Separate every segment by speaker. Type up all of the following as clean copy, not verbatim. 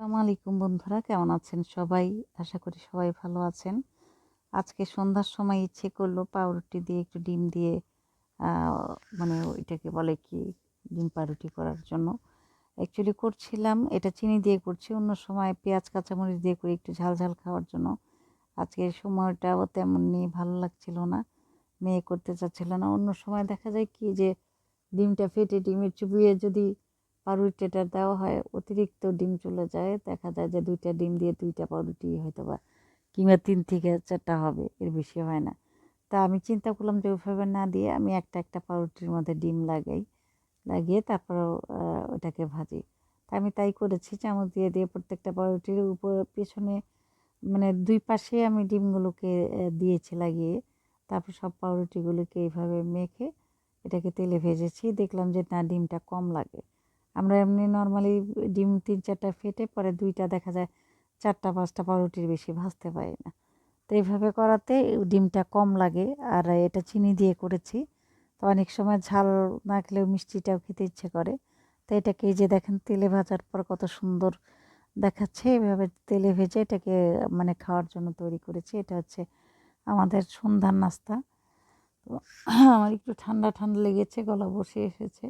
Speaker 1: আসসালামু আলাইকুম বন্ধুরা, কেমন আছেন সবাই? আশা করি সবাই ভালো আছেন। আজকে সন্ধ্যার সময় ইচ্ছে করলো পাউরুটি দিয়ে একটু ডিম দিয়ে মানে ওইটাকে বলে কি, ডিম পাউরুটি করার জন্য অ্যাকচুয়ালি করছিলাম। এটা চিনি দিয়ে করছি, অন্য সময় পেঁয়াজ কাঁচামরিচ দিয়ে করি একটু ঝাল ঝাল খাওয়ার জন্য। আজকে সময়টাও তেমনি ভালো লাগছিল না, মেয়ে করতে চাচ্ছিল না। অন্য সময় দেখা যায় কি যে ডিমটা ফেটে ডিমের চুবিয়ে যদি পাউরুটিটা দেওয়া হয়, অতিরিক্ত ডিম চলে যায়, দেখা যায় যে 2টা ডিম দিয়ে 2টা পাউরুটি হয়তো বা কিংবা 3 থেকে 4টা হবে, এর বেশি হয় না। তা আমি চিন্তা করলাম যে ওইভাবে না দিয়ে আমি একটা একটা পাউরুটির মধ্যে ডিম লাগিয়ে তারপর ওটাকে ভাজি। তা আমি তাই করেছি, চামচ দিয়ে দিয়ে প্রত্যেকটা পাউরুটির উপর পেছনে মানে 2 পাশে আমি ডিমগুলোকে দিয়েছি লাগিয়ে। তারপর সব পাউরুটিগুলোকে এইভাবে মেখে এটাকে তেলে ভেজেছি। দেখলাম যে না, ডিমটা কম লাগে। আমরা এমনি নর্মালি ডিম 3-4টা ফেটে পরে 2টা দেখা যায় 4টা-5টা পাউরুটির বেশি ভাজতে পারি না। তো এইভাবে করাতে ডিমটা কম লাগে। আর এটা চিনি দিয়ে করেছি। তো অনেক সময় ঝাল না খেলেও মিষ্টিটাও খেতে ইচ্ছে করে। তো এটাকে এই যে দেখেন তেলে ভাজার পর কত সুন্দর দেখাচ্ছে। এভাবে তেলে ভেজে এটাকে মানে খাওয়ার জন্য তৈরি করেছি। এটা হচ্ছে আমাদের সন্ধ্যার নাস্তা। তো আমার একটু ঠান্ডা ঠান্ডা লেগেছে, গলা বসে এসেছে।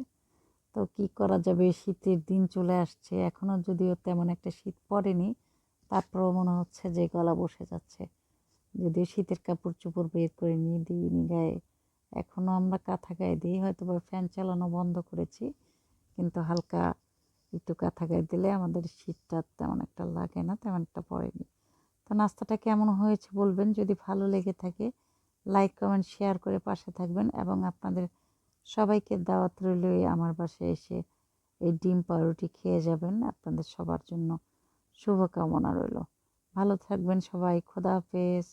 Speaker 1: তো কি করা যাবে, শীতের দিন চলে আসছে, এখনও যদিও তেমন একটা শীত পড়েনি, তারপরেও মনে হচ্ছে যে গলা বসে যাচ্ছে। যদিও শীতের কাপড় চোপড় বের করে নিয়ে দিইনি গায়ে, এখনও আমরা কাঁথা গায়ে দিই, হয়তো বা ফ্যান চালানো বন্ধ করেছি, কিন্তু হালকা একটু কাঁথা গায়ে দিলে আমাদের শীতটা তেমন একটা লাগে না, তেমন একটা পড়েনি। তো নাস্তাটা কেমন হয়েছে বলবেন, যদি ভালো লেগে থাকে লাইক কমেন্ট শেয়ার করে পাশে থাকবেন, এবং আপনাদের সবাইকে দাওয়াত রইল আমার বাসায় এসে এই ডিম পাউরুটি খেয়ে যাবেন। আপনাদের সবার জন্য শুভকামনা রইল। ভালো থাকবেন সবাই, খোদা হাফেজ।